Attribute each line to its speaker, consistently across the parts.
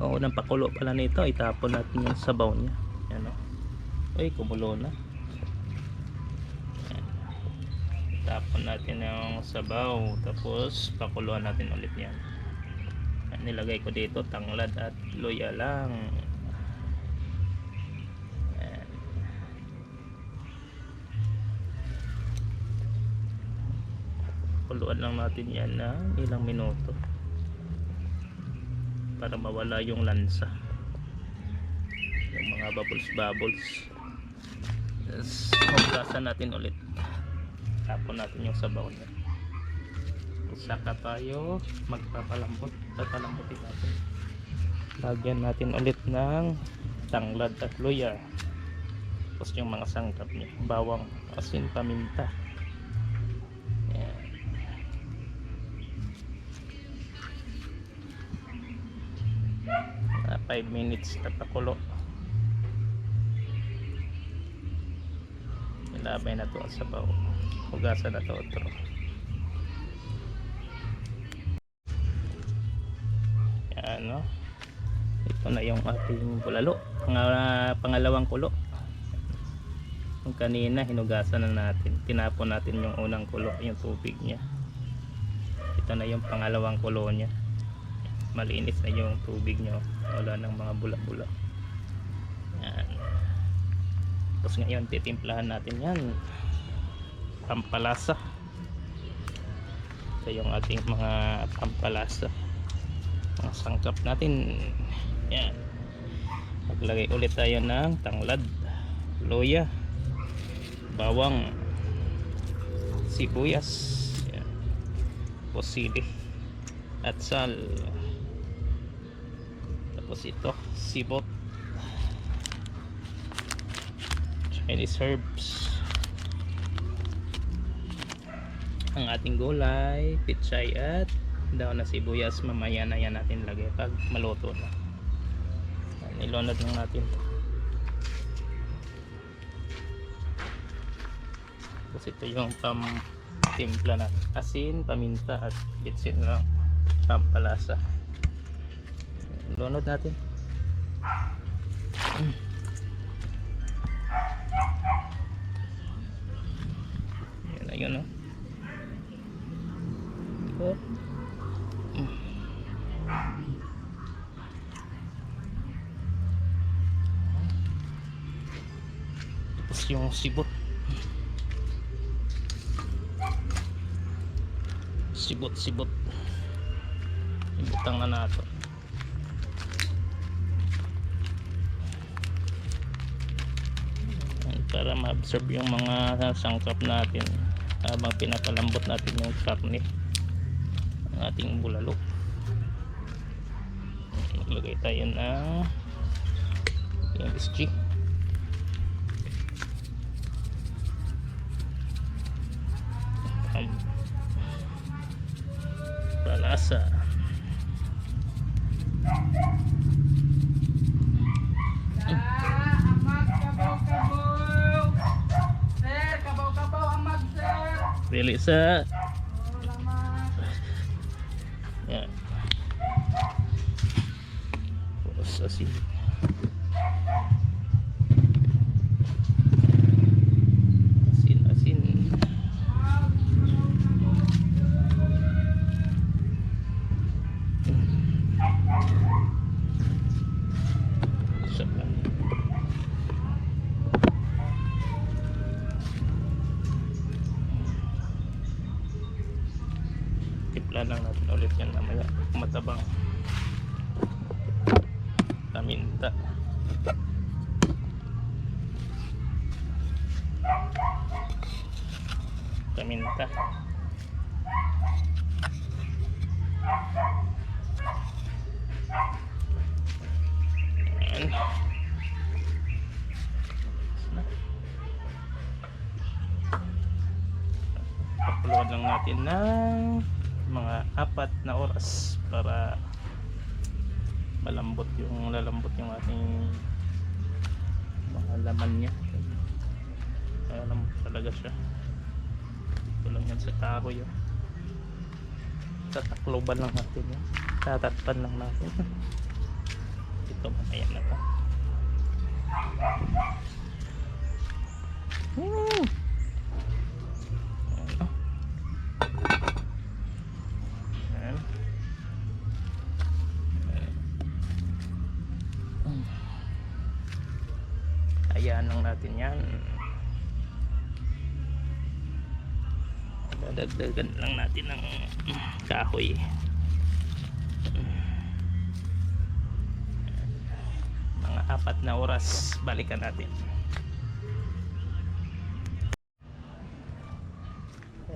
Speaker 1: o unang pakulo pala nito, itapon natin yung sabaw niya. Yan o. Ay, kumulo na. Yan. Itapon natin yung sabaw, tapos pakuluan natin ulit yan. Yan, nilagay ko dito tanglad at luya lang. Yan. Pakuluan lang natin yan na ilang minuto para mawala yung lansa, yung mga bubbles. Tapos hugasan natin ulit, tapon natin yung sabaw niya. Saka tayo magpapalambot, papalambutin natin. Lagyan natin ulit ng tanglad at luya, tapos yung mga sangkap niya, bawang, asin, paminta. Yan. 5 minutes na pakulo. Ilabay na to ang sabaw, hugasan na to otro. Yan, no? Ito na yung ating bulalo, pangalawang kulo. Yung kanina hinugasan na natin, tinapon natin yung unang kulo, yung tubig nya. Ito na yung pangalawang kulo nya, malinis na yung tubig nya, wala ng mga bula-bula. Yan. Tapos ngayon titimplahan natin yan, pampalasa. Ito yung ating mga pampalasa, mga sangkap natin. Yan. Maglagay ulit tayo ng tanglad, luya, bawang, sibuyas, yan, sili at sal. Tapos ito sibot, Chinese herbs, ang ating gulay, pitsay at daon na sibuyas. Mamaya na yan natin lagay pag maluto na. Nilunod lang natin. Tapos ito yung timpla na asin, paminta at bitsin lang, pampalasa. Lunod natin. Yan na yun, no? Oh. Tapos yung sibot, ibutang na nato. Para ma-absorb yung mga sangkap natin habang pinapalambot natin yung karne ng ating bulalo. Maglagay tayo ng MSG, palasa, really sa yan, tapos asin, timpla lang natin ulit yan mamaya matabang. Paminta, yan. Pakuluan lang natin ng mga 4 na oras para lalambot yung ating mga laman niya. Malambot talaga siya. Ito lang yan sa kahoy. Tatakloban lang natin yan, tatakpan lang natin. ito mamaya na to. Ano? Ayan. Hayaan lang natin yan. Dadagdagan lang natin ng kahoy. Mga 4 na oras balikan natin.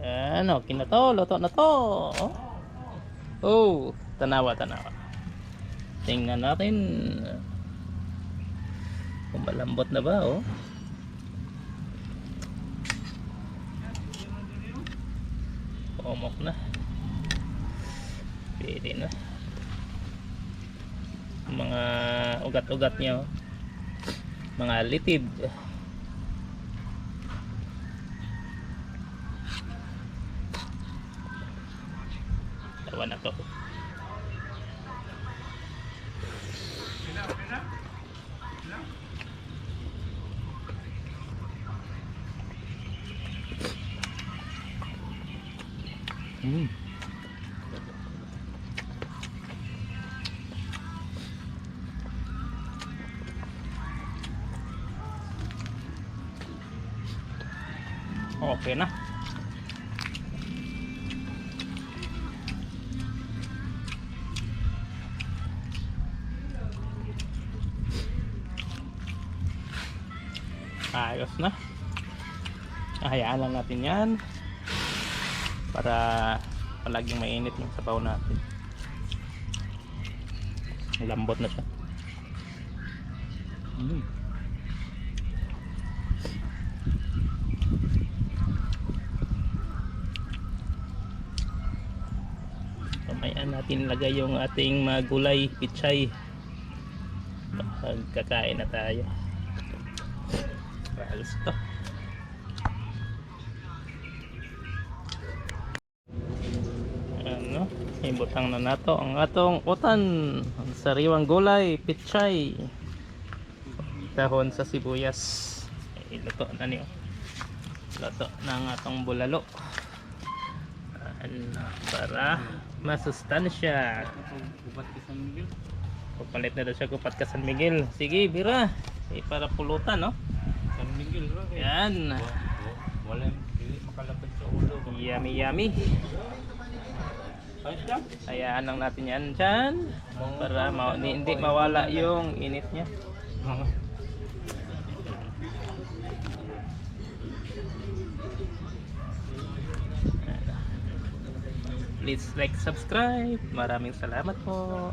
Speaker 1: Ano, okay na to, luto na to. Oh, tanawa. Tingnan natin kung malambot na ba, oh. Umok na. Pwede na. Mga ugat-ugat niya, oh. Mga litid. Tawa na to. Okay na. Ayos na. Hayaan lang natin yan para palaging mainit yung sabaw natin. Lambot na siya. Pamayaan natin lagay yung ating mga gulay, pichay. Magkakain na tayo. Ayos to. Ano, ibutang na nato ang atong utan, ang sariwang gulay, pichay, dahon sa sibuyas. Luto na niyo. Luto ng atong bulalo. Para masustansya. Papalit na daw siya kupat ka San Miguel. Sige, bira. Para pulutan, no?
Speaker 2: San Miguel,
Speaker 1: yan.
Speaker 2: Wala makalapit sa ulo.
Speaker 1: Yummy, yummy. Hayaan lang natin yan dyan para hindi mawala yung init niya. Please like, subscribe. Maraming salamat po.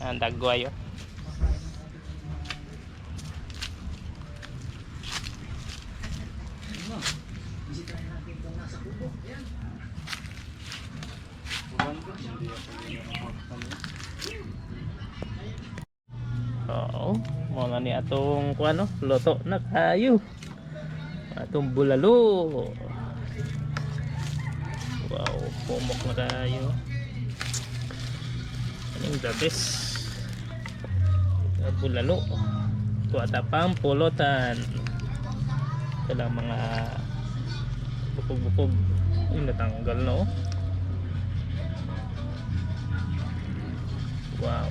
Speaker 1: Ang dagwayo. Oo, mga ni atong kuano, luto na kayo. Atong bulalo. Wow, pumok na kayo. Anong the best? Bulalo. Kuwata pang pulutan. Ito lang mga bukog-bukog. Yung natanggal, no? Wow.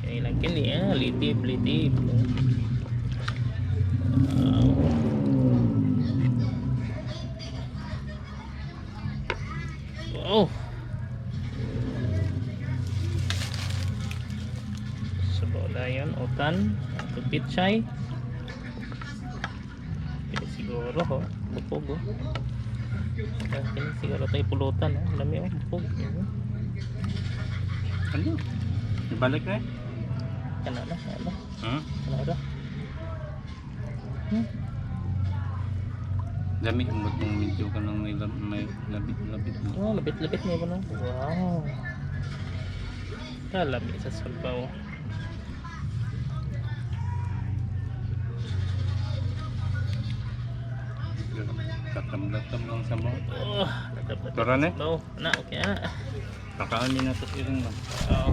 Speaker 1: Kaya lang kini, litib. Wow. Sabola yun, utan, pichay. Pwede siguro, ho, bukog, ho. Kini siguro tayo pulutan, ho. Alam mo, bukog.
Speaker 2: Ano? Ibalik na eh?
Speaker 1: Kanala, ano? Kanala.
Speaker 2: Dami ang batong medyo ka nang may labit-labit mo.
Speaker 1: Oh, labit-labit niya ba na? Wow. Kalami sa sabaw.
Speaker 2: Tatam-tatam lang sa mo.
Speaker 1: Oh, dapat.
Speaker 2: Tura na?
Speaker 1: No, na okay na.
Speaker 2: Kakain na to siya lang.
Speaker 1: Oo.